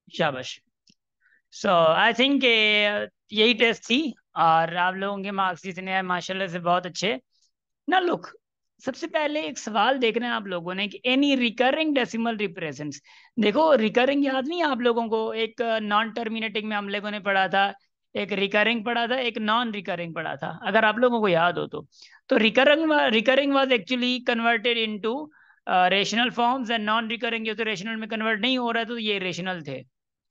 शाबाश। सो I think यही test थी, और आप लोगों के मार्क्स जितने हैं माशाल्लाह से बहुत अच्छे। ना लुक, सबसे पहले एक सवाल देखना है आप लोगों ने कि एनी रिकरिंग डेसिमल रिप्रेजेंट्स। देखो रिकरिंग याद नहीं है आप लोगों को? एक नॉन टर्मिनेटिंग में हम लोगों ने पढ़ा था, एक रिकरिंग पढ़ा था, एक नॉन रिकरिंग पढ़ा था, अगर आप लोगों को याद हो तो recurring was actually converted into rational forms, and non recurring जो तो रेशनल में कन्वर्ट नहीं हो रहा है तो ये रेशनल थे।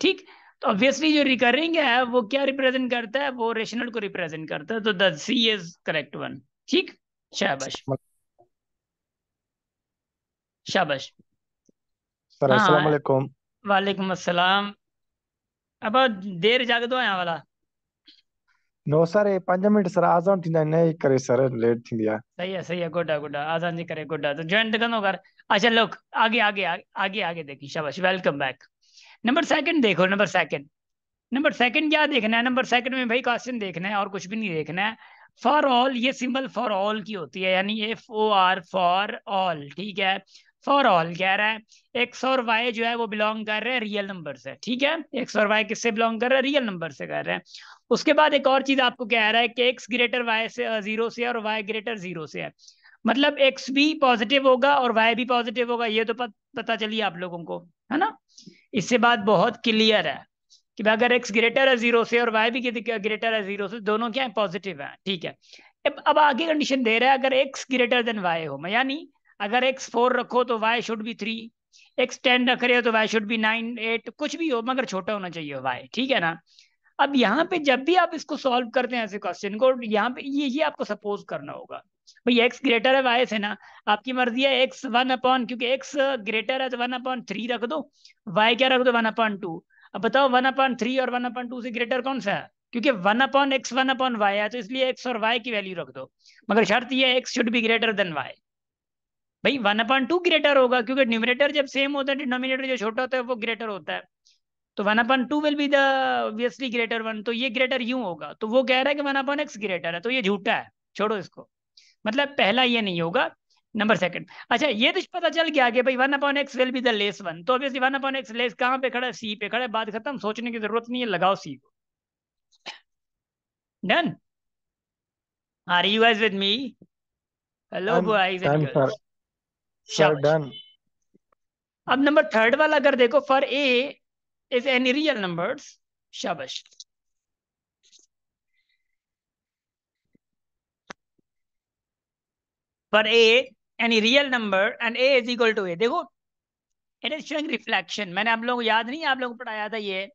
ठीक। तो ऑब्वियसली जो रिकरिंग है वो क्या रिप्रेजेंट करता है? वो रेशनल को रिप्रेजेंट करता है, तो the C is correct one. ठीक। शाबाश। शाबाश। सर हाँ अस्सलाम हाँ। वालेकुम। वालेकुम अस्सलाम। अब देर जाग दो आया वाला। नो सर, ये 5 मिनट सर आज़ान थींदा आहिनि, न करे सर लेट थींदी आहे। सही है, गुड है गुड है, आसान जी करे गुड है, तो ज्वाइन तो करो कर। अच्छा लोग, आगे आगे आगे आगे आगे देखिए। शाबाश, वेलकम बैक। नंबर सेकंड देखो, नंबर सेकंड। नंबर सेकंड क्या देखना है? नंबर सेकंड में भाई क्वेश्चन देखना है और कुछ भी नहीं देखना है। फॉर ऑल, ये सिंबल फॉर ऑल की होती है, यानी FOR फॉर ऑल। ठीक है। फॉर ऑल कह रहा है एक्स और वाई जो है वो बिलोंग कर रहे हैं रियल नंबर से। ठीक है। एक्स और वाई किससे बिलोंग कर रहे हैं? रियल नंबर से कर रहे हैं। उसके बाद एक और चीज आपको कह रहा है कि एक्स ग्रेटर वाई से जीरो से और वाई ग्रेटर जीरो से है। मतलब एक्स भी पॉजिटिव होगा और वाई भी पॉजिटिव होगा, ये तो पता चलिए आप लोगों को, है ना? इससे बात बहुत क्लियर है कि भाई अगर एक्स ग्रेटर है जीरो से और वाई भी ग्रेटर है जीरो से, दोनों क्या है? पॉजिटिव है। ठीक है। अब आगे कंडीशन दे रहा है अगर एक्स ग्रेटर देन वाई हो, यानी अगर एक्स 4 रखो तो वाई शुड बी 3, एक्स 10 रख रहे हो तो वाई शुड बी 9 8, कुछ भी हो मगर छोटा होना चाहिए वाई। ठीक है ना? अब यहाँ पे जब भी आप इसको सॉल्व करते हैं ऐसे क्वेश्चन को, यहाँ पे ये आपको सपोज करना होगा भाई एक्स ग्रेटर है वाई से ना, आपकी मर्जी है एक्स 1 अपॉन, क्योंकि एक्स ग्रेटर है तो 1/3 रख दो, वाई क्या रख दो? 1/2। अब बताओ 1/3 और 1/2 से ग्रेटर कौन सा है? क्योंकि 1/x 1/y है, तो इसलिए एक्स और वाई की वैल्यू रख दो, मगर शर्त ये है X should be greater than Y. भाई 1/2 ग्रेटर होगा, क्योंकि न्यूमरेटर जब सेम होता है डिनोमिनेटर जो छोटा होता है वो ग्रेटर होता है, तो 1/2 will be the obviously greater one, तो ये ग्रेटर यूं होगा, तो वो कह रहा है कि 1/x ग्रेटर है, तो ये झूठा है, छोड़ो इसको। मतलब पहला ये नहीं होगा। नंबर सेकंड, अच्छा ये तो पता चल गया कि भाई 1/x will be the less one, तो ऑब्वियसली 1/x लेस कहाँ पे खड़ा है? सी पे खड़ा है, बात खत्म, सोचने की जरूरत नहीं है, लगाओ सी को। Done. Are you guys with me? Hello done. Boys and done sir. Girls. Sir शाबाश। डन। अब नंबर थर्ड वाला अगर देखो, for A is any real numbers. शाबाश। For A any real number and A is equal to A, देखो it is showing reflection, मैंने आप लोगों को याद नहीं, आप लोगों को पढ़ाया था ये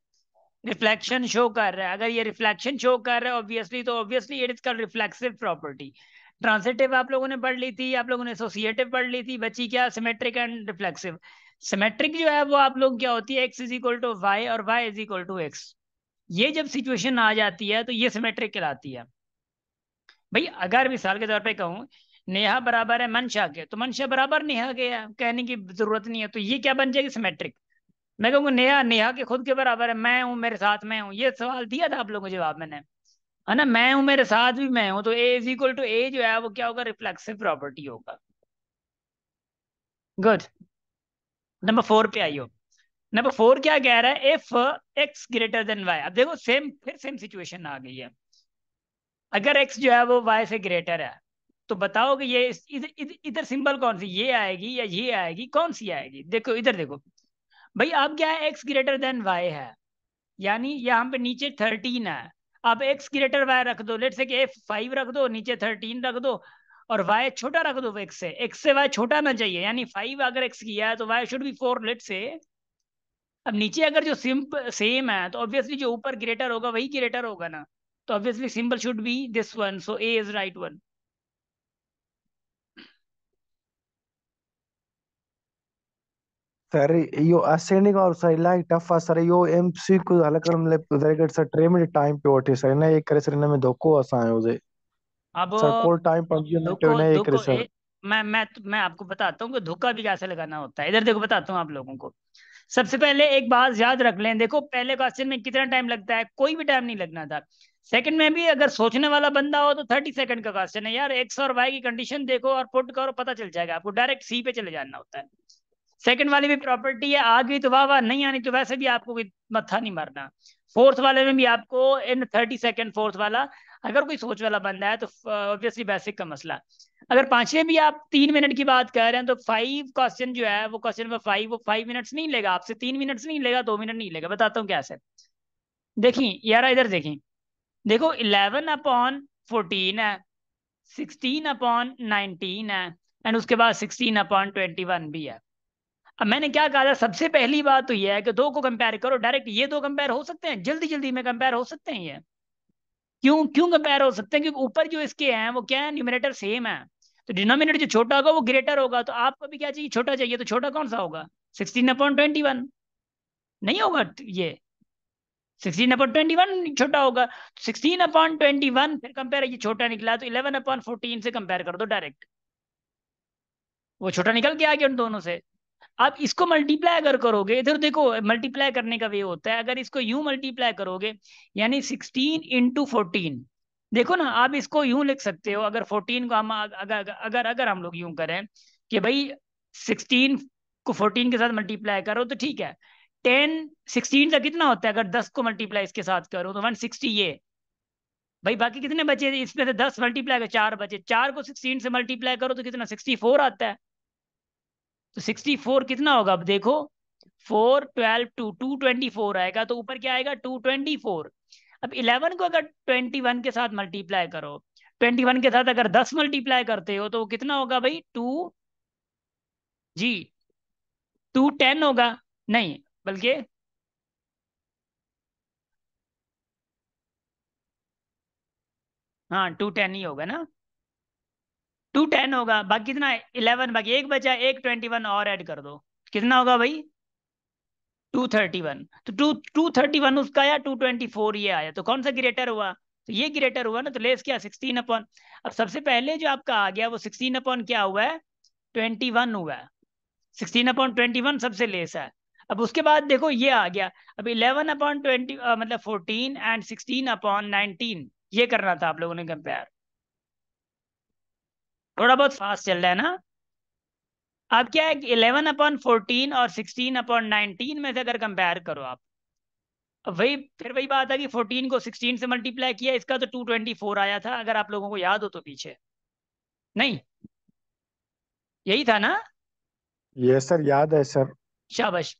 रिफ्लेक्शन शो कर रहा है। अगर ये रिफ्लेक्शन शो कर रहा है ऑब्वियसली, तो obviously it is called reflexive property. Transitive आप लोगों ने पढ़ ली थी, आप लोगों ने एसोसिएटिव पढ़ ली थी, बची क्या? Symmetric and reflexive. सिमेट्रिक जो है वो आप लोग क्या होती है? X is equal to Y और Y is equal to X. ये जब सिचुएशन आ जाती है तो ये सिमेट्रिक कहलाती है। भाई अगर मिसाल के तौर पे कहूँ नेहा बराबर है मनशा के, तो मनशा बराबर नेहा के है, कहने की जरूरत नहीं है, तो ये क्या बन जाएगी? सिमेट्रिक। मैं कहूँगा नेहा नेहा के खुद के बराबर है, मैं हूँ मेरे साथ मैं हूँ, ये सवाल दिया था आप लोगों को जवाब मैंने, है ना? मैं हूँ मेरे साथ भी मैं हूँ, तो A is equal to A जो है वो क्या होगा? रिफ्लेक्सिव प्रॉपर्टी होगा। गुड। नंबर 4 पे आइयो। नंबर 4 क्या कह रहा है? If X greater than Y. अब देखो सेम, फिर सेम सिचुएशन आ गई है। अगर एक्स जो है वो वाई से ग्रेटर है, तो बताओ कि ये इधर इधर इधर सिंबल कौन सी, ये आएगी या ये आएगी? कौन सी आएगी? देखो इधर देखो। भाई अब क्या है? एक्स ग्रेटर देन वाई है, यानी यहाँ पे नीचे 13 है। अब एक्स ग्रेटर वाई रख दो, लेट से कि F5 रख दो, नीचे 13 रख दो, और वाई छोटा रख दो एक्स से वाई छोटा ना चाहिए, यानी 5 अगर एक्स किया है तो वाई शुड बी 4, लेट से। अब नीचे अगर जो सेम है तो ऑब्वियसली जो ऊपर ग्रेटर होगा वही ग्रेटर होगा ना, तो obviously symbol should be this one, so A is right one. Sir yo ascending और सर इलाही टफ आहे सर, यो MCQ हल करण लाइ दरगट सर 3 मिनट टाइम पियो वठे सर, हिन जे करे सर हिन में धोखो असां जो हुजे अब सर, कोल टाइम 25 मिनट धोखो हिन जे करे धोखो सर। मैं आपको बताता हूँ कि धोखा भी कैसे लगाना होता है। इधर देखो बताता हूँ आप लोगों को। सबसे पहले एक बात याद रख लें, देखो पहले क्वेश्चन में कितना टाइम लगता है? कोई भी टाइम नहीं लगना था। सेकंड में भी अगर सोचने वाला बंदा हो तो 30 सेकंड का क्वेश्चन है यार, एक्स और वाई की कंडीशन देखो और पुट करो, पता चल जाएगा आपको, डायरेक्ट सी पे चले जाना होता है। सेकंड वाली भी प्रॉपर्टी है, आ गई तो वाह वाह, नहीं आनी तो वैसे भी आपको कोई मत्था नहीं मारना। फोर्थ वाले में भी आपको इन 30 सेकंड, फोर्थ वाला अगर कोई सोच वाला बंदा है तो ऑब्वियसली बेसिक का मसला। अगर पांचवें भी आप 3 मिनट की बात कर रहे हैं तो 5 क्वेश्चन जो है वो क्वेश्चन नंबर 5 वो 5 मिनट्स नहीं लेगा आपसे, 3 मिनट्स नहीं लेगा, 2 मिनट नहीं लेगा। बताता हूँ कैसे। देखिए यार इधर देखिए, देखो 11/14 है, 16/19 है, एंड उसके बाद 16/21 भी है। अब मैंने क्या कहा था, सबसे पहली बात तो यह है कि दो को कंपेयर करो डायरेक्ट। ये दो कंपेयर हो सकते हैं, जल्दी जल्दी में कंपेयर हो सकते हैं। ये क्यों क्यों कंपेयर हो सकते हैं? क्योंकि ऊपर जो इसके हैं वो क्या है, न्यूमरेटर सेम है, तो डिनोमिनेटर जो छोटा होगा वो ग्रेटर होगा। तो आपको भी क्या चाहिए, छोटा चाहिए, तो छोटा कौन सा होगा? 16/21 नहीं होगा ये, 16/21 छोटा होगा। 16/21 फिर कंपेयर, ये छोटा निकला तो 11/14 से कंपेयर कर दो डायरेक्ट, वो छोटा निकल के आ गया उन दोनों से। आप इसको मल्टीप्लाई अगर करोगे, इधर देखो मल्टीप्लाई करने का वे होता है, अगर इसको यूं मल्टीप्लाई करोगे यानी 16 × 14, देखो ना आप इसको यूं लिख सकते हो। अगर 14 को हम अगर हम लोग यूं करें कि भाई 16 को 14 के साथ मल्टीप्लाई करो तो ठीक है, 10 16 का कितना होता है? अगर 10 को मल्टीप्लाई इसके साथ करो तो 160 ये। भाई बाकी कितने बचे? इसमें से 10 मल्टीप्लाई कर 4 बचे, 4 को 16 से मल्टीप्लाई करो तो कितना? 64 आता है। तो 64 कितना होगा अब देखो, 4 12 2 224 आएगा, तो ऊपर क्या आएगा? 224। अब 11 को अगर 21 के साथ मल्टीप्लाई करो, 21 के साथ अगर 10 मल्टीप्लाई करते हो तो वो कितना होगा भाई? 2 जी 210 होगा। नहीं बल्कि हाँ 210 ही होगा ना, 210 होगा। बाकी कितना है? 11, बाकी एक बचा, एक 21 और ऐड कर दो, कितना होगा भाई? 231। तो 231 उसका आया, 224 ये आया, तो कौन सा ग्रेटर हुआ? तो ये ग्रेटर हुआ ना, तो लेस क्या? 16 अपॉन। अब सबसे पहले जो आपका आ गया वो 16 अपॉन क्या हुआ है? 21 हुआ है। 16/21 सबसे लेस है। अब उसके बाद देखो ये आ गया। अब 11/20 मतलब 14 एंड 16/19, ये करना था आप लोगों ने कंपेयर। थोड़ा बहुत फास्ट चल रहा है ना। अब क्या है कि 11/14 और 16/19 में से अगर कंपेयर करो आप, अब वही फिर वही बात है कि 14 को 16 से मल्टीप्लाई किया, इसका तो 224 आया था, अगर आप लोगों को याद हो तो पीछे। नहीं, यही था ना? ये सर याद है सर। शाबाश।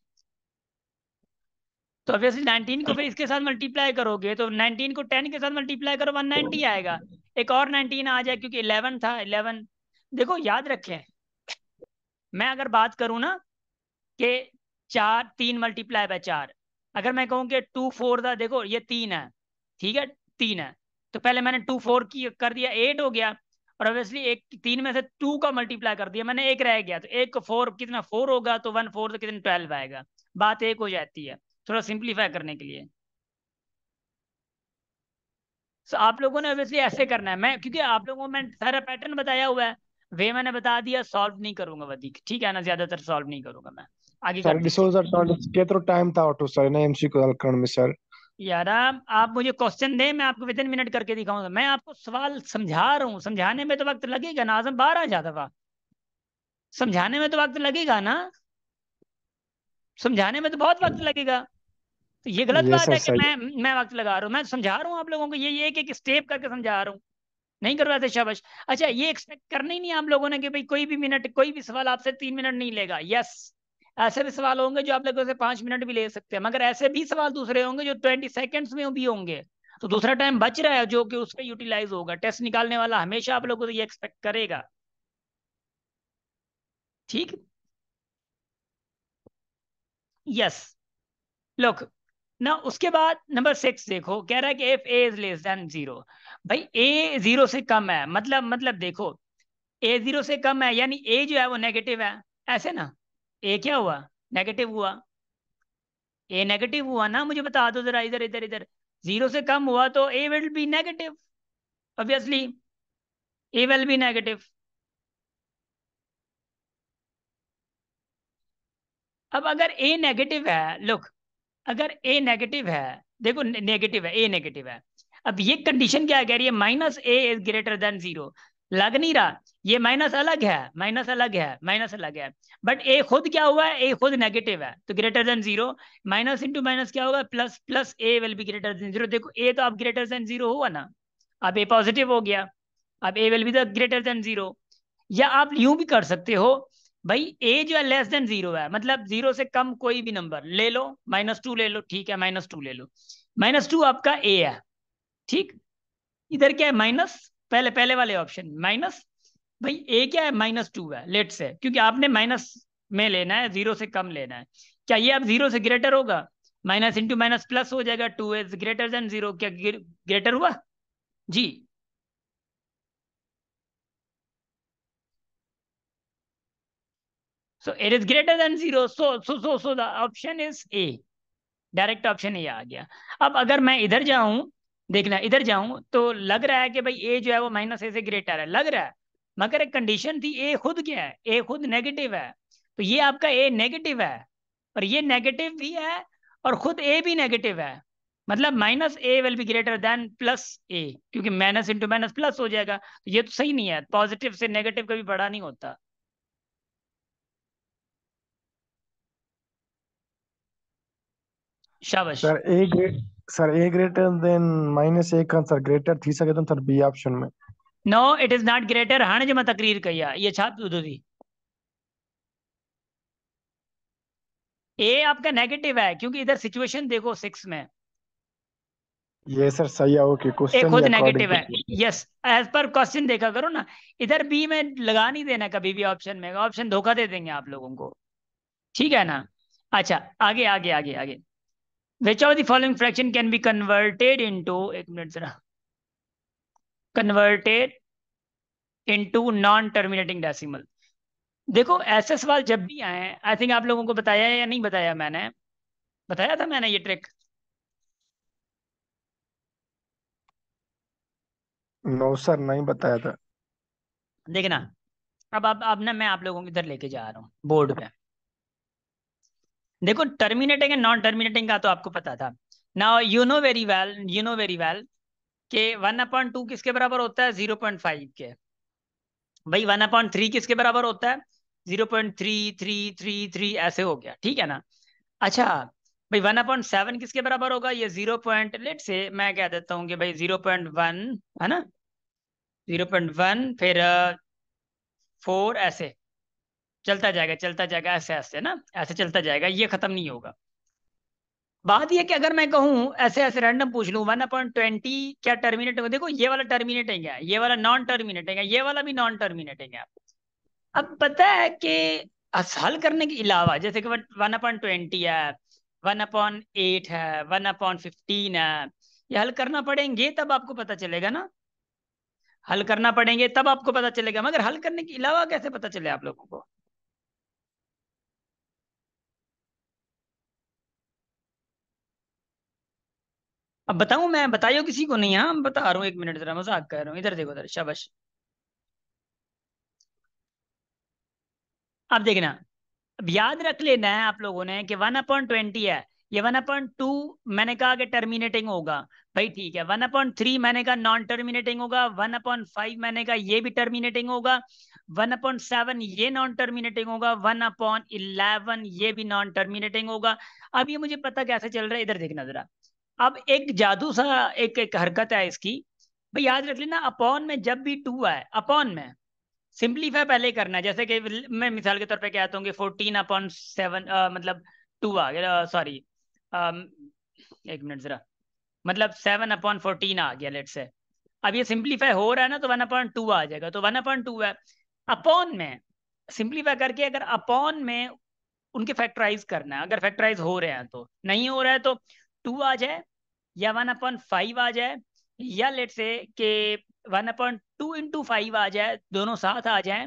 तो ऑब्वियसली 19 को फिर इसके साथ मल्टीप्लाई करोगे तो 19 को 10 के साथ मल्टीप्लाई करो 190 आएगा। एक और 19 आ जाए क्योंकि 11 था, 11। देखो याद रखें, मैं अगर बात करूं ना कि 3 मल्टीप्लाई बाय 4, अगर मैं कहूँ कि 2 4 था, देखो ये 3 है, ठीक है, 3 है, तो पहले मैंने 2 4 की कर दिया, 8 हो गया। और ऑब्वियसली एक 3 में से 2 का मल्टीप्लाई कर दिया मैंने, एक रह गया, तो एक को 4 कितना 4 होगा, तो 1 4 तो कितने 12 आएगा। बात एक हो जाती है, थोड़ा सिंप्लीफाई करने के लिए। तो आप लोगों ने ऑब्वियसली ऐसे करना है, मैं क्योंकि आप लोगों को मैं सारा पैटर्न बताया हुआ है, वे मैंने बता दिया, सॉल्व नहीं करूंगा वधिक, ठीक है ना, ज्यादातर सॉल्व नहीं करूंगा मैं। आगे सर कर दीजिए। डिसोजा टॉनिक केतरो टाइम था ऑटो सर ने एमसीक्यू हल करने में सर। यार आप मुझे क्वेश्चन दें, मैं आपको विद इन मिनट करके दिखाऊंगा। मैं आपको सवाल समझा रहा हूँ, समझाने में तो वक्त लगेगा ना आजम, 12 समझाने में तो वक्त लगेगा ना, समझाने में तो बहुत वक्त लगेगा। तो ये गलत ये बात सर है कि सही। मैं वक्त लगा रहा हूँ, मैं समझा रहा हूँ आप लोगों को, ये एक एक स्टेप करके समझा रहा हूँ। नहीं करवाते, शाबाश। अच्छा, ये एक्सपेक्ट करना ही नहीं आप लोगों ने कि भाई कोई भी मिनट, कोई भी सवाल आपसे 3 मिनट नहीं लेगा। यस, ऐसे भी सवाल होंगे जो आप लोगों से 5 मिनट भी ले सकते हैं, मगर ऐसे भी सवाल दूसरे होंगे जो 20 सेकेंड्स में भी होंगे। तो दूसरा टाइम बच रहा है जो कि उस पर यूटिलाइज होगा। टेस्ट निकालने वाला हमेशा आप लोगों से ये एक्सपेक्ट करेगा, ठीक। यस, लुक ना, उसके बाद नंबर 6 देखो, कह रहा है कि if A is less than 0। भाई ए 0 से कम है, मतलब देखो, ए 0 से कम है यानी ए जो है वो नेगेटिव है, ऐसे ना। ए क्या हुआ? नेगेटिव हुआ। ए नेगेटिव हुआ ना, मुझे बता दो जरा, इधर इधर इधर। 0 से कम हुआ तो A will be negative, obviously A will be negative. अब अगर ए नेगेटिव है, लुक, अगर ए नेगेटिव है, देखो नेगेटिव है, ए नेगेटिव है। अब ये कंडीशन क्या कह रही है? -a is greater then 0। लग नहीं रहा, ये माइनस अलग है, माइनस अलग है, माइनस अलग है, बट ए खुद क्या हुआ है, ए खुद नेगेटिव है, तो greater than zero, minus into minus क्या होगा, plus, plus A will be greater than zero. देखो ए तो अब ग्रेटर देन जीरो हुआ ना, अब ए पॉजिटिव हो गया, अब A will be the greater than zero. या आप यूं भी कर सकते हो, भाई ए जो है लेस देन जीरो है, मतलब जीरो से कम कोई भी नंबर ले लो, -2 ले लो, ठीक है, -2 ले लो, -2 आपका ए है, ठीक। इधर क्या है, माइनस, पहले पहले वाले ऑप्शन माइनस, भाई ए क्या है, -2 है, लेट से, क्योंकि आपने माइनस में लेना है, जीरो से कम लेना है। क्या ये अब जीरो से ग्रेटर होगा, माइनस इंटू माइनस प्लस हो जाएगा, 2 इज ग्रेटर देन जीरो, क्या ग्रेटर हुआ जी। So it is greater than zero, so the option is A, direct option A आ गया। अब अगर मैं इधर जाऊं, देखना इधर जाऊं तो लग रहा है कि भाई ए जो है वो माइनस ए से ग्रेटर है, लग रहा है, मगर एक कंडीशन थी, ए खुद क्या है, ए खुद नेगेटिव है, तो ये आपका ए नेगेटिव है, और ये नेगेटिव भी है, और खुद ए भी नेगेटिव है, मतलब minus A will be greater than plus A, क्योंकि माइनस इंटू माइनस प्लस हो जाएगा, तो ये तो सही नहीं है, पॉजिटिव से नेगेटिव कभी बड़ा नहीं होता। शाबाश। Sir A great sir A greater than -1 का सर ग्रेटर थी सके तो सर बी ऑप्शन में। No it is not greater, हाणे जो मैं तकरीर कई आहे ये छा ॿुधो थी, ए आपका नेगेटिव है, क्योंकि इधर सिचुएशन देखो 6 में ये सर सही है, ओके, ए क्वेश्चन खुद ही अकॉर्डिंग नेगेटिव टू। है, यस, एज पर क्वेश्चन देखा करो ना, इधर बी में लगा नहीं देना कभी भी ऑप्शन में, ऑप्शन धोखा दे देंगे आप लोगों को, ठीक है ना। अच्छा, आगे आगे आगे आगे, विच of the following fraction can be converted into, एक मिनट जरा, converted into non terminating decimal. देखो ऐसे सवाल जब भी आए, आई थिंक आप लोगों को बताया है या नहीं बताया, मैंने बताया था मैंने ये ट्रिक। नो सर, नहीं बताया था। देखना, अब ना मैं आप लोगों को इधर लेके जा रहा हूँ बोर्ड पे, देखो टर्मिनेटिंग एंड नॉन टर्मिनेटिंग का तो आपको पता था, now you know very well कि 1/2 किसके बराबर होता है, 0.5 के, भाई 1/3 किसके बराबर होता है, 0.3333 ऐसे हो गया, ठीक है ना। अच्छा, भाई 1/7 किसके बराबर होगा, ये 0. लेट से मैं कह देता हूँ कि भाई 0.1 है ना, 0.1, फिर 4, ऐसे चलता जाएगा, चलता जाएगा, ऐसे ऐसे ना, ऐसे चलता जाएगा, ये खत्म नहीं होगा। बात ये कि अगर मैं कहूं ऐसे ऐसे रैंडम पूछ लूं 1/20 क्या टर्मिनेट होगा, देखो ये वाला टर्मिनेटिंग है, ये वाला नॉन टर्मिनेटिंग है, ये वाला भी नॉन टर्मिनेटिंग है। अब पता है कि हल करने के अलावा, जैसे कि 1/20 है, 1/8 है, 1/15 है, ये हल करना पड़ेंगे तब आपको पता चलेगा ना, हल करना पड़ेंगे तब आपको पता चलेगा, मगर हल करने के अलावा कैसे पता चले आप लोगों को। अब बताऊं मैं, बताइयो किसी को नहीं, हाँ बता रहा हूँ, एक मिनट जरा, मजाक कर रहा हूँ, इधर देखो, इधर शाबाश। अब देखना, अब याद रख लेना है आप लोगों ने कि 1/20 है, ये 1/2 मैंने कहा कि टर्मिनेटिंग होगा, भाई ठीक है, 1/3 मैंने कहा नॉन टर्मिनेटिंग होगा, 1/5 मैंने कहा ये भी टर्मिनेटिंग होगा, 1/7 ये नॉन टर्मिनेटिंग होगा, 1/11 ये भी नॉन टर्मिनेटिंग होगा। अब ये मुझे पता कैसे चल रहा है, इधर देखना जरा, अब एक जादू सा, एक हरकत है इसकी, भाई याद रख लेना, अपॉन में जब भी 2 आए, अपॉन में सिंपलीफाई पहले करना है, जैसे कि मैं मिसाल के तौर पे कहता हूँ कि 14/7, मतलब 2 आ गया, सॉरी, एक मिनट जरा, मतलब 7/14 आ गया, लेट से, अब ये सिंपलीफाई हो रहा है ना, तो 1/2 आ जाएगा, तो 1/2 है, अपॉन में सिंपलीफाई करके अगर अपॉन में उनके फैक्टराइज करना है, अगर फैक्टराइज हो रहे हैं, तो नहीं हो रहा है तो 2 आ जाए, या 1/5 आ जाए, या लेट से कि 1/2 × 5 आ जाए, दोनों साथ आ जाए।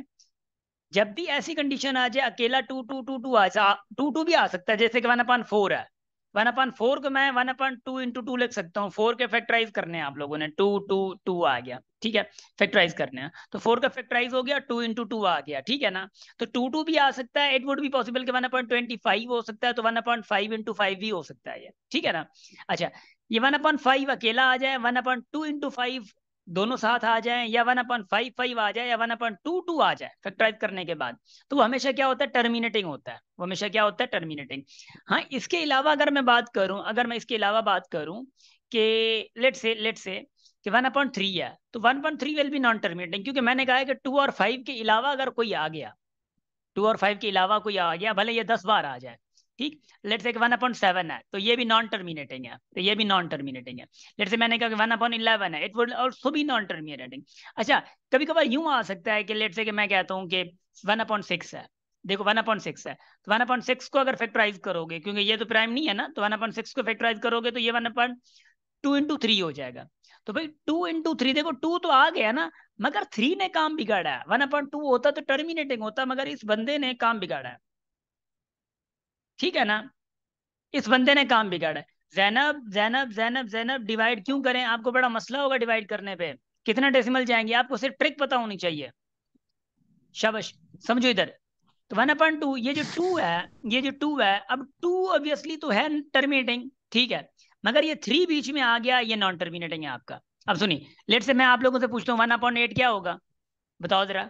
जब भी ऐसी कंडीशन आ जाए, अकेला 2 टू टू भी आ सकता है, जैसे कि 1/4 है, 1/4 को मैं 1/2 × 2 लिख सकता हूँ, 4 के फैक्टराइज करने हैं आप लोगों ने, 2 आ गया, ठीक है, फैक्टराइज करने हैं, तो 4 का फैक्टराइज हो गया, 2 × 2 आ गया, ठीक है ना। तो 2 भी आ सकता है, इट वुड भी पॉसिबल कि 1/25 हो सकता है, तो 1/5 × 5 भी हो सकता है ये, ठीक है ना। अच्छा, ये 1/5 अकेला आ जाए, 1/2 × 5 दोनों साथ आ जाएं, या 1/5 आ जाए, या 1/2 आ जाए फैक्टराइज करने के बाद, तो वो हमेशा क्या होता है, टर्मिनेटिंग होता है। वो हमेशा क्या होता है, टर्मिनेटिंग। हाँ, इसके अलावा अगर मैं बात करूं, अगर मैं इसके अलावा बात करूं कि लेट से कि 1/3 है, तो 1/3 विल बी नॉन टर्मिनेटिंग, क्योंकि मैंने कहा है कि 2 और 5 के अलावा अगर कोई आ गया, 2 और 5 के अलावा कोई आ गया, भले ये 10 बार आ जाए, ठीक। लेट्स से 1/7 है, तो ये भी नॉन टर्मिनेटिंग है, तो ये भी नॉन टर्मिनेटिंग है। लेट्स से मैंने कहा कि 1/11 है, इट वुड ऑल्सो भी नॉन टर्मिनेटिंग। अच्छा, कभी कभार यूं आ सकता है कि लेट्स से कि मैं कहता हूँ कि 1/6 है, देखो 1/6 है, तो 1/6 को अगर फैक्टराइज करोगे, क्योंकि ये तो प्राइम नहीं है ना, तो 1/6 को फैक्टराइज करोगे तो ये 1/2 × 3 हो जाएगा। तो भाई 2 × 3, देखो 2 तो आ गया ना, मगर 3 ने काम बिगाड़ा है। 1/2 होता तो टर्मिनेटिंग होता, मगर इस बंदे ने काम बिगाड़ा है, ठीक है ना। इस बंदे ने काम बिगाड़ा है। जैनब जैनब जैनब जैनब, डिवाइड क्यों करें, आपको बड़ा मसला होगा डिवाइड करने पे, कितना डेसिमल जाएंगे, आपको सिर्फ ट्रिक पता होनी चाहिए। शाबाश, समझो इधर। तो 1/2, ये जो 2 है, ये जो 2 है, अब 2 ऑब्वियसली तो है टर्मिनेटिंग, ठीक है, मगर ये 3 बीच में आ गया, ये नॉन टर्मिनेटिंग है आपका। अब सुनिए, लेट से मैं आप लोगों से पूछता हूँ 1/8 क्या होगा, बताओ जरा।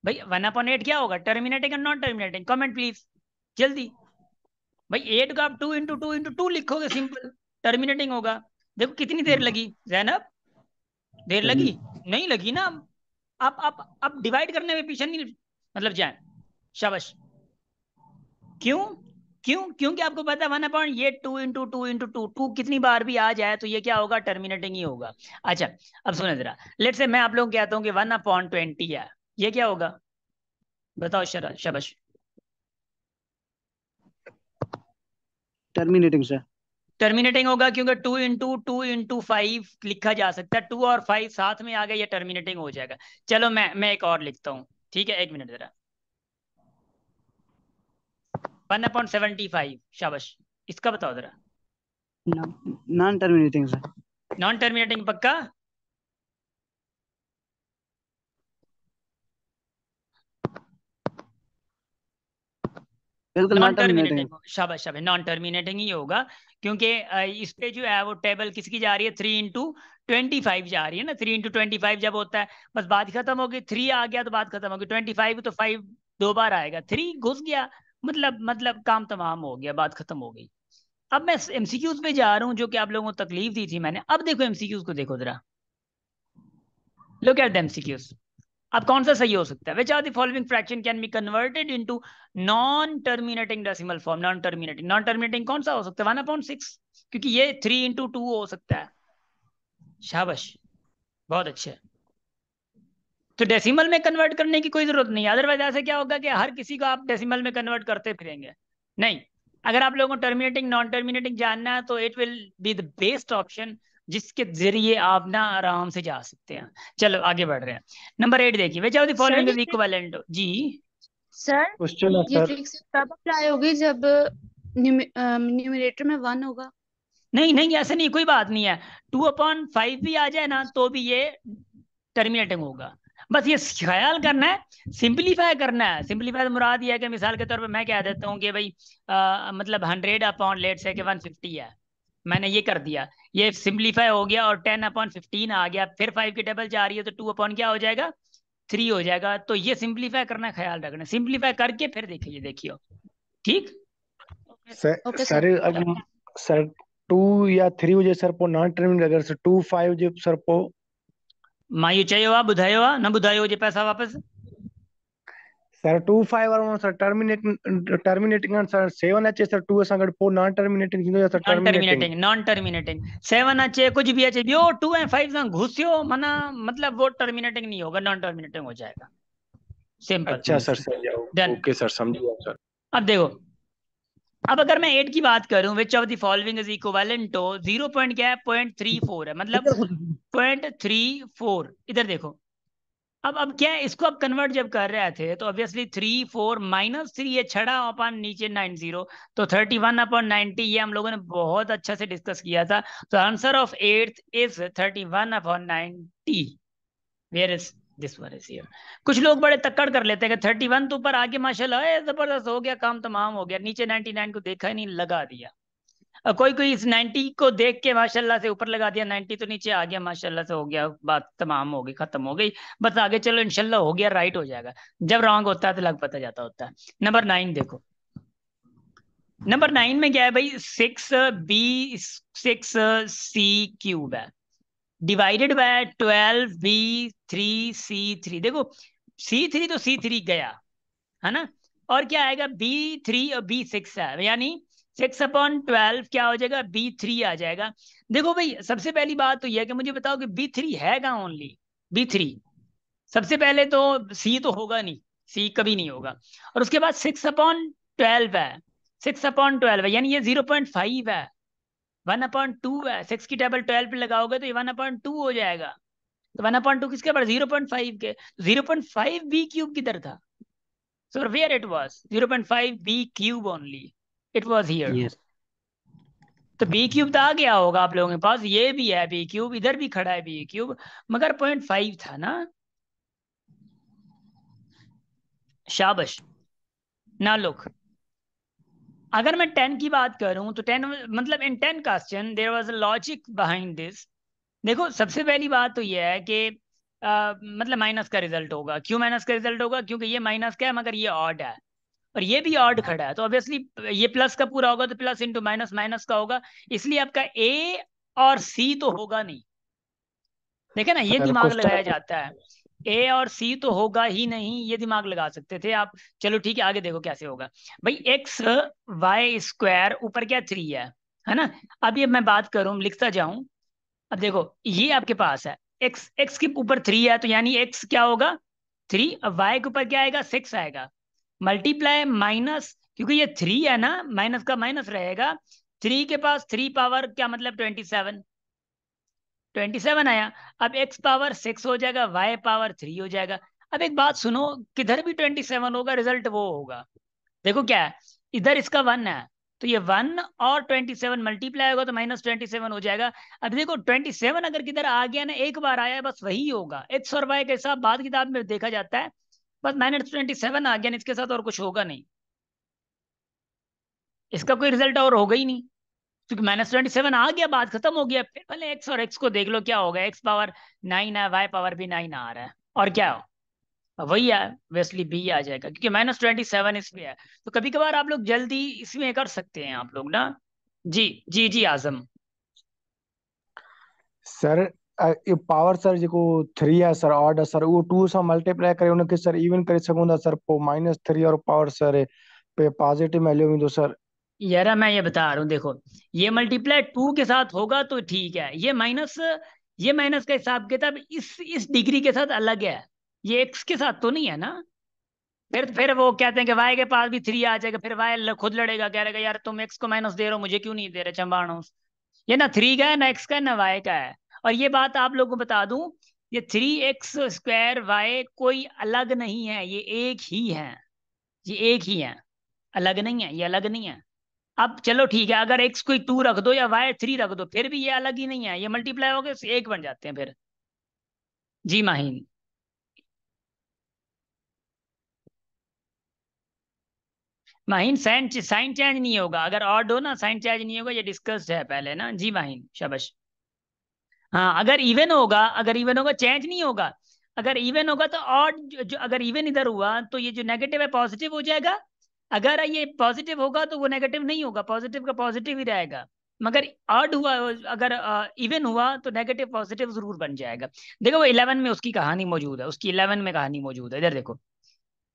भाई 1/8 क्या होगा, टर्मिनेटिंग और नॉन टर्मिनेटिंग, कमेंट प्लीज, जल्दी। भाई 8 का आप 2 × 2 × 2 लिखोगे, सिंपल, टर्मिनेटिंग होगा। देखो कितनी देर लगी जैनब, देर लगी, नहीं लगी ना। आप डिवाइड करने में पीछे नहीं मतलब जाए। शाबाश। क्यों, क्योंकि आपको पता है 1/, ये 2 × 2 × 2 कितनी बार भी आ जाए तो ये क्या होगा, टर्मिनेटिंग ही होगा। अच्छा, अब सुने जरा, लेट से मैं आप लोगों को कहता हूँ कि 1/20 है, ये क्या होगा, बताओ शरा, शाबाश। Terminating sir. टर्मिनेटिंग होगा, क्योंकि 2 × 2 × 5 लिखा जा सकता है, 2 और 5 साथ में आ गए, ये टर्मिनेटिंग हो जाएगा। चलो मैं एक और लिखता हूँ, ठीक है, एक मिनट जरा। 1/75, शाबाश, इसका बताओ जरा। Non terminating sir. Non terminating पक्का, बिल्कुल नॉन नॉन टर्मिनेटिंग। टर्मिनेटिंग, शाबाश शाबाश, नॉन टर्मिनेटिंग ही होगा, क्योंकि इस पे जो है वो टेबल किसकी जा रही है, 3 × 25 जा रही है ना। 3 × 25 जब होता है, बस बात खत्म होगी, 3 आ गया तो बात खत्म होगी, 25 तो 5 2 बार आएगा, 3 घुस गया, मतलब काम तमाम हो गया, बात खत्म हो गई। अब मैं एमसीक्यूज पे जा रहा हूँ, जो कि आप लोगों को तकलीफ दी थी मैंने। अब देखो एमसीक्यूज को, देखो जरा, लुक एट द एमसीक्यूज। अब कौन सा सही हो सकता है, which are the following fraction can be converted into non terminating decimal form. Non terminating कौन सा हो सकता है, 1/6, क्योंकि ये 3 × 2 हो सकता है। शाबाश, बहुत अच्छे। तो डेसिमल में कन्वर्ट करने की कोई जरूरत नहीं है, अदरवाइज ऐसे क्या होगा कि हर किसी को आप डेसिमल में कन्वर्ट करते फिरेंगे। नहीं, अगर आप लोगों को टर्मिनेटिंग नॉन टर्मिनेटिंग जानना है तो it will be the best option, जिसके जरिए आप ना आराम से जा सकते हैं। चलो आगे बढ़ रहे हैं। नंबर 8 देखिए, which of the sir following ये इज इक्विवेलेंट। जी, सर क्वेश्चन है ये सर। ट्रिक तब अप्लाई होगी जब न्यूमरेटर में 1 होगा। नहीं नहीं, ऐसे नहीं, कोई बात नहीं है। 2/5 भी आ जाए ना तो भी ये टर्मिनेटिंग होगा। बस ये ख्याल करना है, सिंपलीफाई करना है। सिंपलीफाई मुराद ये है कि मिसाल के तौर पे मैं कह देता हूँ कि भाई मतलब 100 लेट से 150 है, मैंने ये कर दिया, ये सिंपलीफाई हो गया, और 10/15 आ गया, फिर 5 की टेबल जा रही है तो 2 क्या हो जाएगा, 3 हो जाएगा। तो ये सिंपलीफाई करना, ख्याल रखना, सिंपलीफाई करके फिर देखिए, देखियो, ठीक। Okay sir sir. अगर सर 2 या 3 हुजे सर पोइ नॉन टर्मिनेटिंग, अगर सर 2 5 हुजे सर पोइ मां इहो चयो आहे, ॿुधायो आहे, न ॿुधायो हुजे पैसा वापसि। सर 2 5 वारो सर टर्मिनेटिंग आहे सर। 7 अचे सर 2 सां गॾु, पोइ नॉन टर्मिनेटिंग थींदो या sir non terminating? Terminating, non terminating, 7 अचे कुछ भी अचे, ॿियो 2 ऐं 5 सां घुसियो माना, मतलब वो टर्मिनेटिंग नहीं होगा, नॉन टर्मिनेटिंग हो जाएगा, सिंपल, अच्छा सर, सही है। डन। ओके सर, समझ गया सर। अब देखो, अब अगर मैं 8 की बात करूं, which of the following is equivalent to 0 point क्या है, 0.34 है, मतलब 0.34। इधर देखो, अब क्या है, इसको अब कन्वर्ट जब कर रहे थे तो ऑब्वियसली 3 4 -3, ये छड़ा अपन नीचे 90, तो 31/90, ये हम लोगों ने बहुत अच्छा से डिस्कस किया था। तो answer of 8th is 31/90। Where is this one is here. कुछ लोग बड़े तक्कड़ कर लेते हैं कि 31 तो ऊपर आगे माशाल्लाह जबरदस्त हो गया, काम तमाम हो गया, नीचे 99 को देखा ही नहीं, लगा दिया। कोई कोई इस 90 को देख के माशाल्लाह से ऊपर लगा दिया, 90 तो नीचे आ गया, माशाल्लाह से हो गया, बात तमाम हो गई, खत्म हो गई, बस आगे चलो इंशाल्लाह हो गया, राइट हो जाएगा। जब रॉन्ग होता है तो लग पता जाता होता है। नंबर 9 देखो, नंबर 9 में क्या है भाई, 6 सी क्यूब है, डिवाइडेड बाय 12 B 3 C 3। देखो C 3 तो C 3 गया है ना, और क्या आएगा B 3 और B 6 है, यानी 6/12 क्या हो जाएगा, B 3 आ जाएगा। देखो भाई सबसे पहली बात तो यह है कि मुझे बताओ कि B 3 है कहाँ, ओनली B 3। सबसे पहले तो C तो होगा नहीं, C कभी नहीं होगा। और उसके बाद 6/12 है, 6/12 है, यानी ये 0.5 है, 1/2 है। 6 की टेबल 12 पे लगाओगे तो ये 1/2 हो जाएगा। तो 1/2 किसके पर, 0.5 के। 0.5 B क्यूब किधर था, so where it was 0.5 B cube only, it was here। Yes. तो B क्यूब तो आ गया होगा आप लोगों के पास, ये भी है B क्यूब, इधर भी खड़ा है B क्यूब, मगर 0.5 था ना। शाबाश। ना लुक, अगर मैं 10 की बात करूं तो 10 मतलब in 10 question there was a logic behind this. देखो सबसे पहली बात तो यह है कि मतलब माइनस का रिजल्ट होगा। क्यों माइनस का रिजल्ट होगा, क्योंकि ये माइनस का है मगर ये ऑड है, और ये भी ऑड खड़ा है, तो ऑब्वियसली ये प्लस का पूरा होगा तो प्लस इंटू माइनस माइनस का होगा, इसलिए आपका ए और सी तो होगा नहीं। देखे ना, ये सर दिमाग लगाया क्वेश्चन जाता है, ए और सी तो होगा ही नहीं, ये दिमाग लगा सकते थे आप। चलो ठीक है, आगे देखो कैसे होगा। भाई x² ऊपर क्या 3 है ना। अब ये मैं बात करूं, लिखता जाऊं, अब देखो ये आपके पास है, x के ऊपर 3 है, तो यानी x क्या होगा 3, अब y के ऊपर क्या आएगा 6 आएगा, मल्टीप्लाई माइनस, क्योंकि ये 3 है ना, माइनस का माइनस रहेगा, 3 के पास 3 पावर क्या मतलब 27, 27 आया। अब x पावर 6 हो जाएगा, y पावर 3 हो जाएगा। अब एक बात सुनो, किधर भी 27 होगा रिजल्ट वो होगा। देखो क्या है, इधर इसका 1 है, तो ये 1 और 27 मल्टीप्लाई होगा तो -27 हो जाएगा। अब देखो 27 अगर किधर आ गया ना, एक बार आया बस वही होगा, एक्स और वाई का हिसाब बाद किताब में देखा जाता है, बस -27 आ गया, इसके साथ और कुछ होगा नहीं, इसका कोई रिजल्ट और होगा ही नहीं, क्योंकि -27 आ गया, बात खत्म हो गया। फिर भले एक्स और एक्स को देख लो क्या होगा, x पावर 9 है, y पावर भी 9 आ रहा है, और क्या हो वही है, वेस्टली बी आ जाएगा, क्योंकि -27 इसमें है। तो कभी कभार आप लोग जल्दी इसमें कर सकते हैं आप लोग ना। जी जी जी आजम। सर ये पावर सर जेको 3 है सर ऑड है सर, वो 2 सां मल्टीप्लाई करे उनके सर इवन करे सघूं था सर, पोइ -3 और पावर सर पे पॉजिटिव में हलियो वेंदो सर। यार मैं ये बता रहा हूँ, देखो ये मल्टीप्लाई 2 के साथ होगा तो ठीक है, ये माइनस का हिसाब किताब इस डिग्री के साथ अलग है, ये एक्स के साथ तो नहीं है ना। फिर वो कहते हैं कि वाई के पास भी 3 आ जाएगा, फिर वाई खुद लड़ेगा, कह रहेगा यार तुम एक्स को माइनस दे रहे हो, मुझे क्यों नहीं दे रहे चंबाणो। ये ना 3 का है, ना एक्स का है, ना वाई का है। और ये बात आप लोगों को बता दूं, ये 3x² y कोई अलग नहीं है, ये एक ही है, ये एक ही है, अलग नहीं है, ये अलग नहीं है। अब चलो ठीक है, अगर x कोई 2 रख दो या y 3 रख दो, फिर भी ये अलग ही नहीं है, ये मल्टीप्लाई हो गए एक बन जाते हैं फिर। जी Maheen. Maheen sine sine change नहीं होगा, अगर ऑड हो ना साइन चेंज नहीं होगा, ये डिस्कस्ड है पहले ना। जी माहीन शाबाश। हाँ अगर इवन होगा चेंज नहीं होगा, अगर इवन होगा तो ऑड अगर इवन इधर हुआ तो ये जो नेगेटिव है पॉजिटिव हो जाएगा, अगर ये पॉजिटिव होगा तो वो नेगेटिव नहीं होगा, पॉजिटिव का पॉजिटिव ही रहेगा। मगर ऑड हुआ, अगर इवन हुआ तो नेगेटिव पॉजिटिव जरूर बन जाएगा। देखो वो 11 में उसकी कहानी मौजूद है, उसकी 11 में कहानी मौजूद है, इधर देखो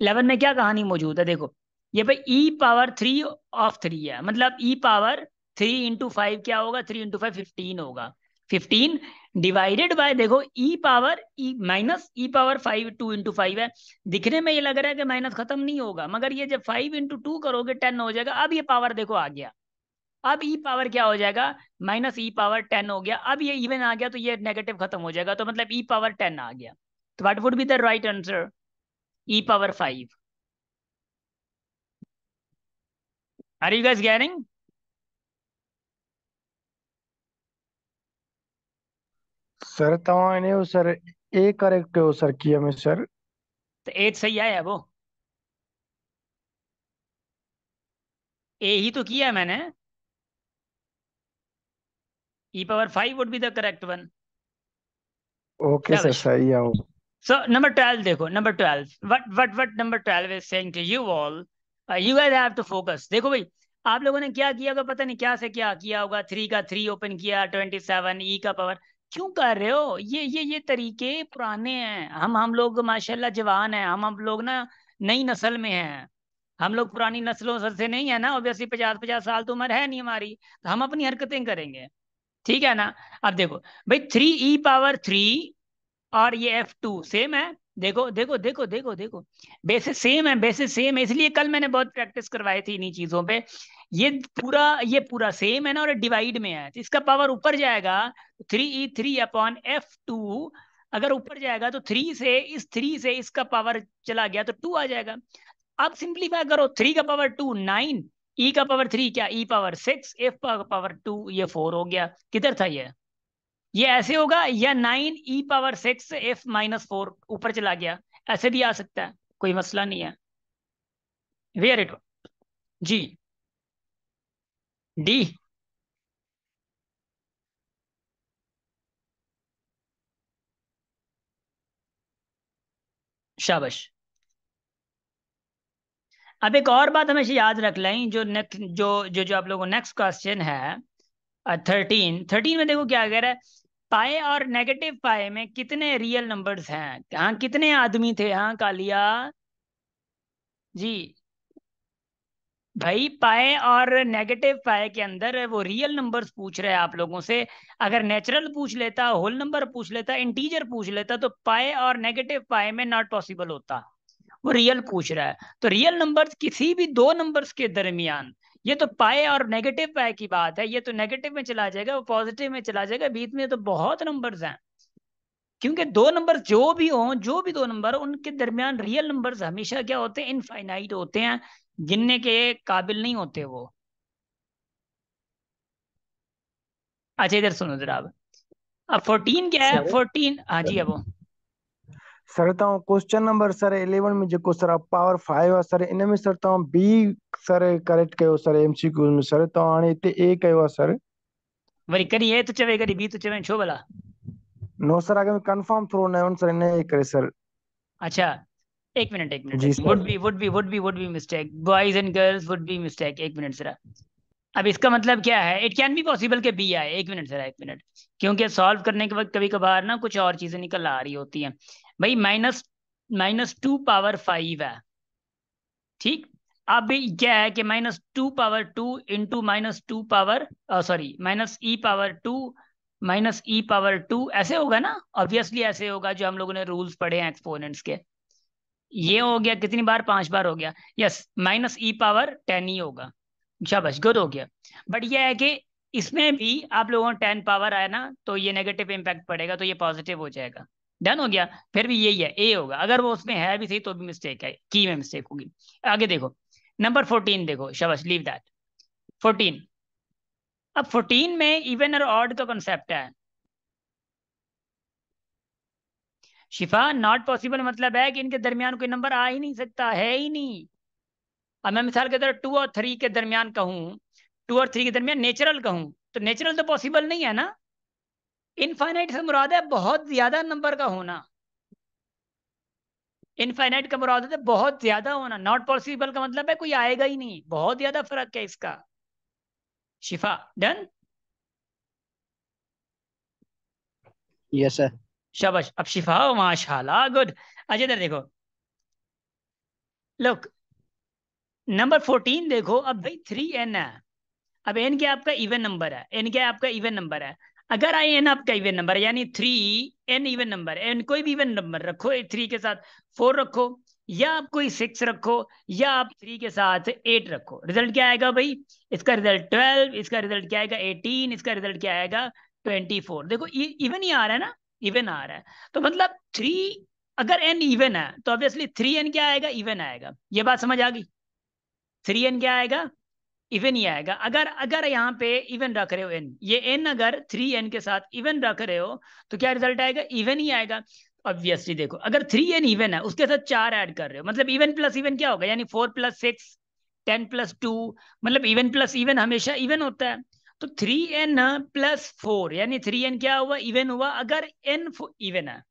11 में क्या कहानी मौजूद है। देखो ये भाई e⁻³ है, मतलब e⁻3 × 5 क्या होगा, 3 × 5 15 होगा, 15 डिवाइडेड बाय, देखो e⁻5 2 × 5 है। दिखने में ये लग रहा है कि माइनस खत्म नहीं होगा, मगर ये जब 5 × 2 करोगे 10 हो जाएगा। अब ये पावर देखो आ गया, अब ई पावर क्या हो जाएगा, -e⁻10 हो गया। अब ये इवन आ गया तो ये नेगेटिव खत्म हो जाएगा, तो मतलब e⁻10 आ गया। तो what would be the right answer, e⁻5। Are you guys getting. Sir तव्हां इन जो सर ए करेक्ट कयो सर कीअ में सर। तो एज सही आया वो, ए ही तो किया है मैंने। E power 5 would be the correct one. Okay sir, शाबाश। सही है वो। So number 12 देखो, number 12 what number 12 is saying to you all, you guys have to focus। देखो भाई, आप लोगों ने क्या किया होगा पता नहीं, क्या से क्या किया होगा, 3 का 3 ओपन किया, 27 ई का पावर क्यों कर रहे हो? ये तरीके पुराने हैं। हम लोग माशाल्लाह जवान हैं, हम लोग ना नई नस्ल में हैं। हम लोग पुरानी नस्लों से नहीं है ना, ऑब्वियसली 50 साल तो उम्र है नहीं हमारी, तो हम अपनी हरकतें करेंगे, ठीक है ना। अब देखो भाई, 3e⁻³ और ये F2 सेम है। देखो देखो देखो देखो देखो, बेसिस सेम है, बेसिस सेम है, इसलिए कल मैंने बहुत प्रैक्टिस करवाई थी इन्हीं चीजों पे। ये पूरा सेम है ना, और डिवाइड में है, तो इसका पावर ऊपर जाएगा 3e3/F2। अगर ऊपर जाएगा तो 3 से इसका पावर चला गया तो 2 आ जाएगा। अब सिंप्लीफाई करो, 3 का पावर 2 9, ई का पावर 3 क्या, ई पावर 6, एफ का पावर 2 ये 4 हो गया। किधर था ये ऐसे होगा, या 9e⁻6f-4 ऊपर चला गया, ऐसे भी आ सकता है, कोई मसला नहीं है। वेयर इट जी, डी। शाबाश। अब एक और बात हमेशा याद रख लें, जो नेक्स्ट जो आप लोगों को नेक्स्ट क्वेश्चन है 13 में देखो क्या कह रहा है, पाए और नेगेटिव पाए में कितने रियल नंबर्स हैं। हाँ, कितने आदमी थे, हाँ कालिया जी। भाई पाए और नेगेटिव पाए के अंदर वो रियल नंबर्स पूछ रहे हैं आप लोगों से। अगर नेचुरल पूछ लेता, होल नंबर पूछ लेता, इंटीजर पूछ लेता, तो पाए और नेगेटिव पाए में नॉट पॉसिबल होता। वो रियल पूछ रहा है, तो रियल नंबर्स किसी भी दो नंबर्स के दरमियान, ये तो पाए और नेगेटिव पाए की बात है, ये तो नेगेटिव में चला जाएगा, वो पॉजिटिव में चला जाएगा, बीच में तो बहुत नंबर्स हैं। क्योंकि दो नंबर जो भी हों, जो भी दो नंबर उनके दरमियान रियल नंबर्स हमेशा क्या होते हैं, इनफाइनाइट होते हैं, गिनने के काबिल नहीं होते वो। अच्छा इधर सुनो जरा, अब 14 क्या है, सर 14 हाँ जी अब वो सर तव्हां क्वेश्चन नंबर सर 11 में जेको सर पावर 5 आहे सर, इन में सर तव्हां बी सर करेक्ट कयो सर एमसीक्यू में। सर तव्हां हाणे हिते ए कयो आहे सर। वरी करी ए तो चवे, करी बी तो चवे, छो भला। नो सर, अगर कंफर्म थोरो न आहिनि सर, इन जे करे सर। अच्छा एक मिनट एक मिनट, जी sir. Would be mistake, boys and girls would be mistake. एक मिनट जरा, अब इसका मतलब क्या है, इट कैन बी पॉसिबल के बी आए। एक मिनट जरा, एक मिनट, क्योंकि सॉल्व करने के वक्त कभी कभार ना कुछ और चीजें निकल आ रही होती हैं। भाई -2 पावर 5 है, ठीक। अब क्या है कि -2 power 2 into -2 power sorry -e⁻2 -e⁻2 ऐसे होगा ना, ऑब्वियसली ऐसे होगा, जो हम लोगों ने रूल्स पढ़े हैं एक्सपोनेंट्स के। ये हो गया कितनी बार, 5 बार हो गया, यस, -e⁻10 ही होगा। शाबाश, गुड हो गया। बट ये है कि इसमें भी आप लोगों को 10 पावर आया ना, तो ये नेगेटिव इम्पैक्ट पड़ेगा, तो ये पॉजिटिव हो जाएगा। डन हो गया। फिर भी यही है, ए होगा। अगर वो उसमें है भी सही तो भी मिस्टेक है, की में मिस्टेक होगी। आगे देखो, नंबर 14 देखो, शाबाश, लीव दैट 14। अब 14 में इवन और ऑड का कंसेप्ट है। शिफा, नॉट पॉसिबल मतलब है कि इनके दरमियान कोई नंबर आ ही नहीं सकता, है ही नहीं। अब मैं मिसाल के तौर 2 और 3 के दरमियान कहूं, 2 और 3 के दरमियान नेचुरल कहूं, तो नेचुरल तो पॉसिबल नहीं है ना। इनफाइनाइट से मुराद है बहुत ज्यादा नंबर का होना। इनफाइनाइट का मुराद है बहुत ज्यादा होना, नॉट पॉसिबल का मतलब है कोई आएगा ही नहीं, बहुत ज्यादा फर्क है इसका। शिफा, डन। Yes sir. शाबाश, अब शिफा हो, माशाल्लाह, गुड। अच्छा इधर देखो, लुक, नंबर 14 देखो। अब भाई 3n है, अब एन क्या आपका इवन नंबर है, एन क्या आपका इवन नंबर है। अगर आई एन आपका इवन नंबर है, यानी 3n इवन नंबर है, एन कोई भी इवन नंबर रखो, 3 के साथ 4 रखो, या आप कोई 6 रखो, या आप 3 के साथ 8 रखो, रिजल्ट क्या आएगा भाई, इसका रिजल्ट 12, इसका रिजल्ट क्या आएगा 18, इसका रिजल्ट क्या आएगा 24। देखो इवन ही आ रहा है ना, इवन आ रहा है, तो मतलब 3, अगर एन इवन है तो ऑब्वियसली 3n क्या आएगा, इवन आएगा। ये बात समझ आ गई, 3n क्या आएगा, इवन ही आएगा। अगर अगर यहाँ पे इवन रख रहे हो एन, ये एन अगर 3n के साथ इवन रख रहे हो तो क्या रिजल्ट आएगा, इवन ही आएगा। ऑब्वियसली देखो, अगर 3n इवन है, उसके साथ 4 ऐड कर रहे हो, मतलब इवन प्लस इवन क्या होगा, यानी 4 + 6 10 + 2, मतलब इवन प्लस इवन हमेशा इवन होता है। तो 3n प्लस 4 यानी 3n क्या हुआ, इवन हुआ अगर n इवन है।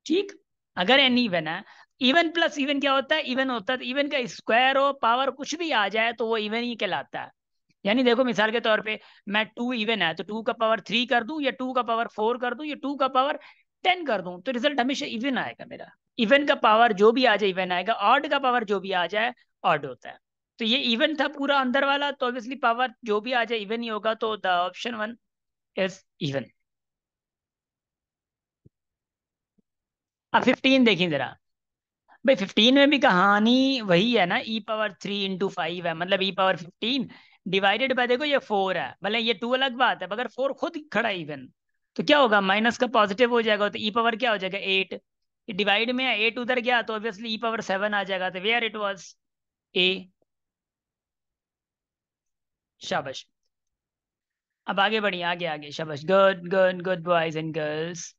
ठीक, अगर n इवन है, इवन प्लस इवन क्या होता है, इवन होता है। तो इवन का स्क्वायर हो, पावर कुछ भी आ जाए तो वो इवन ही कहलाता है। यानी देखो मिसाल के तौर पे मैं 2 इवन है तो 2 का पावर 3 कर दूं, या 2 का पावर 4 कर दूं, या 2 का पावर 10 कर दूं, तो रिजल्ट हमेशा इवन आएगा मेरा। इवन का पावर जो भी आ जाए इवन आएगा, ऑड का पावर जो भी आ जाए ऑड होता है। तो ये इवन था पूरा अंदर वाला, तो ऑब्वियसली पावर जो भी आ जाए इवन ही होगा, तो द ऑप्शन 1 इज इवन। अब 15 देखिए जरा। भाई 15 में भी कहानी वही है ना, e⁻3 × 5 है, मतलब e⁻15 डिवाइडेड बाय, देखो ये 4 है, मतलब ये 2 अलग बात है, मगर 4 खुद खड़ा इवन, तो क्या होगा, माइनस का पॉजिटिव हो जाएगा, तो e पावर क्या हो जाएगा 8। डिवाइड में है, 8 उधर गया तो ऑब्वियसली e⁻7 आ जाएगा, तो वेयर इट वाज a। शाबाश, अब आगे बढ़िए, आगे आगे, शाबाश, good good good boys and girls.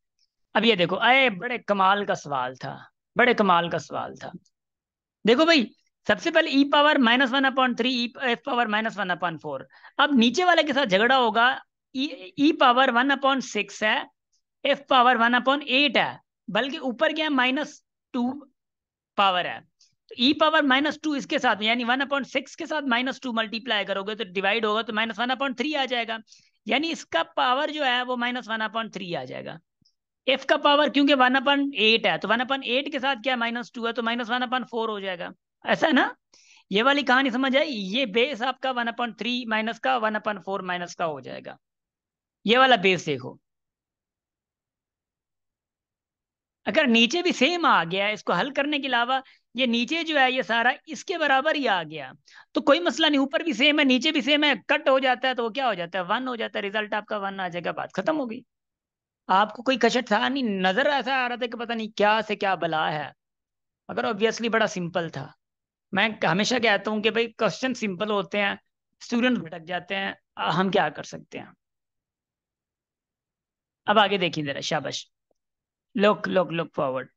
अब ये देखो, अरे बड़े कमाल का सवाल था, बड़े कमाल का सवाल था। देखो भाई, सबसे पहले e⁻−1/3, f⁻−1/4। अब नीचे वाले के साथ झगड़ा होगा, e⁻1/6 है, f⁻1/8 है, बल्कि ऊपर क्या है, -2 पावर है। तो e⁻−2 इसके साथ यानी 1/6 के साथ -2 मल्टीप्लाई करोगे तो डिवाइड होगा तो -1/3 आ जाएगा, यानी इसका पावर जो है वो -1/3 आ जाएगा। एफ का पावर क्योंकि 1/8 है, तो 1/8 के साथ क्या -2 है, तो -1/4 हो जाएगा। ऐसा है ना, ये वाली कहानी समझ आई। ये बेस आपका 1/3 माइनस का 1/4 माइनस का हो जाएगा। ये वाला बेस देखो, अगर नीचे भी सेम आ गया, इसको हल करने के अलावा ये नीचे जो है ये सारा इसके बराबर ही आ गया, तो कोई मसला नहीं, ऊपर भी सेम है नीचे भी सेम है, कट हो जाता है तो वो क्या हो जाता है, 1 हो जाता है, रिजल्ट आपका 1 आ जाएगा, बात खत्म हो गई। आपको कोई कशट था नहीं, नजर ऐसा आ रहा था कि पता नहीं क्या से क्या बला है, मगर ऑब्वियसली बड़ा सिंपल था। मैं हमेशा कहता हूँ कि भाई क्वेश्चन सिंपल होते हैं, स्टूडेंट भटक जाते हैं, हम क्या कर सकते हैं। अब आगे देखिए जरा, शाबाश, लुक लुक लुक फॉरवर्ड,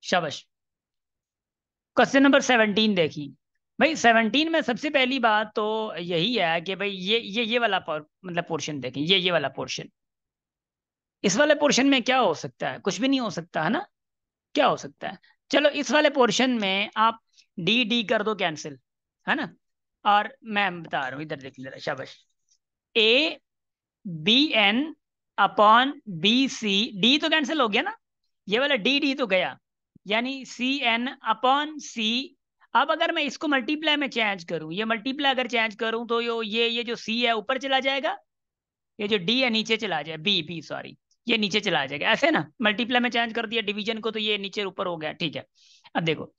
शाबाश। क्वेश्चन नंबर 17 देखिए। भाई 17 में सबसे पहली बात तो यही है कि भाई ये वाला मतलब पोर्शन देखें, ये वाला पोर्शन, इस वाले पोर्शन में क्या हो सकता है, कुछ भी नहीं हो सकता है ना, क्या हो सकता है। चलो इस वाले पोर्शन में आप डी डी कर दो कैंसिल, है ना, और मैं बता रहा हूं, इधर देख ले, शाबाश। A B N upon B C, D तो कैंसिल हो गया ना, ये वाला डी डी तो गया, यानी सी एन अपॉन सी। अब अगर मैं इसको मल्टीप्लाई में चेंज करूं, ये मल्टीप्लाई अगर चेंज करूं तो ये जो सी है ऊपर चला जाएगा, ये जो डी है नीचे चला जाए, बी बी सॉरी, ये नीचे चला जाएगा, ऐसे ना, मल्टीप्लाई में चेंज कर दिया डिवीजन को तो ये नीचे ऊपर हो गया, ठीक है। अब देखो,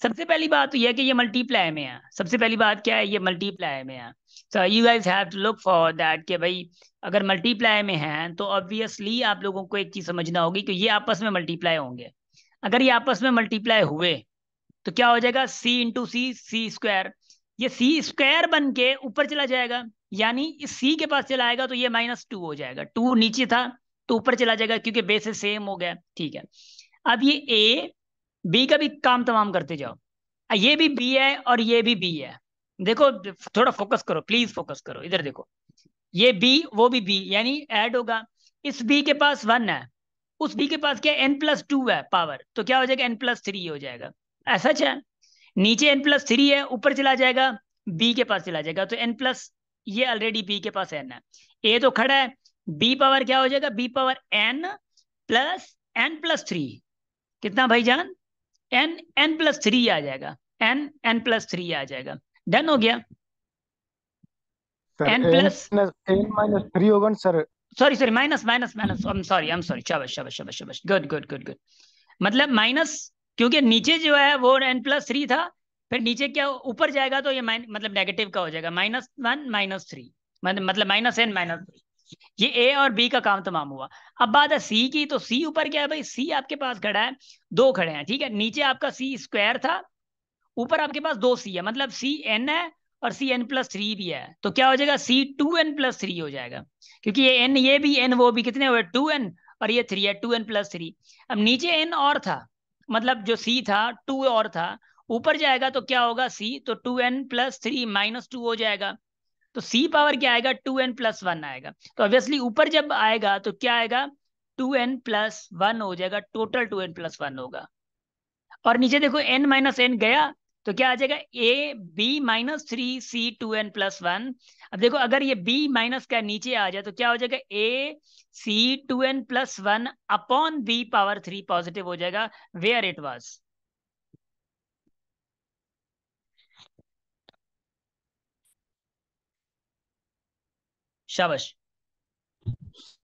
सबसे पहली बात तो यह है कि ये मल्टीप्लाई में है, सबसे पहली बात क्या है, ये मल्टीप्लाई में है। So you guys have to look for that कि भाई अगर मल्टीप्लाई में है तो ऑब्वियसली आप लोगों को एक चीज समझना होगी कि ये आपस में मल्टीप्लाई होंगे। अगर ये आपस में मल्टीप्लाई हुए तो क्या हो जाएगा, सी इंटू सी, सी स्क्वायर, ये सी स्क्वायर बन के ऊपर चला जाएगा, यानी इस सी के पास चला आएगा तो ये -2 हो जाएगा, 2 नीचे था तो ऊपर चला जाएगा क्योंकि बेसिस सेम हो गया, ठीक है। अब ये ए बी का भी काम तमाम करते जाओ, ये भी बी है और ये भी बी है, देखो थोड़ा फोकस करो, प्लीज फोकस करो, इधर देखो, ये बी वो भी बी, यानी ऐड होगा, इस बी के पास 1 है, उस बी के पास क्या n+2 है पावर, तो क्या हो जाएगा n+3 हो जाएगा, ऐसा है। नीचे n+3 है, ऊपर चला जाएगा बी के पास चला जाएगा, तो n प्लस, ये ऑलरेडी बी के पास n है, ए तो खड़ा है, बी पावर क्या हो जाएगा, बी पावर n+3, कितना भाईजान, n+3 आ जाएगा, n+3 आ जाएगा, डन हो गया। Sir n n plus, minus 3 होगा ना sir. Sorry sorry, minus minus minus, I am sorry, शाबाश शाबाश शाबाश शाबाश, गुड गुड गुड गुड, मतलब माइनस, क्योंकि नीचे जो है वो n+3 था, फिर नीचे क्या ऊपर जाएगा तो ये मतलब नेगेटिव का हो जाएगा, -1 -3, मतलब -n -3, ये ए और बी का काम तमाम हुआ। अब बात है सी की, तो सी ऊपर क्या है भाई, सी आपके पास खड़ा है, 2 खड़े हैं, ठीक है, नीचे आपका सी स्क्वायर था, ऊपर आपके पास 2 सी है, मतलब सी एन है और सी n+3 भी है, तो क्या हो जाएगा, C2n+3 हो जाएगा, क्योंकि ये एन ये भी एन वो भी कितने हुए 2n, और ये 3 है 2n+3। अब नीचे एन और था, मतलब जो सी था 2 और था, ऊपर जाएगा तो क्या होगा सी, तो 2n+3 -2 हो जाएगा, तो सी पावर क्या आएगा, 2n+1 आएगा। तो ऑब्वियसली ऊपर जब आएगा तो क्या आएगा, 2n+1 हो जाएगा, टोटल 2n+1 होगा। और नीचे देखो n-n गया तो क्या आ जाएगा, a b-3c2n+1। अब देखो अगर ये b माइनस का नीचे आ जाए तो क्या हो जाएगा, ac2n+1 अपॉन b⁻3 पॉजिटिव हो जाएगा, वेयर इट वाज। शाबाश।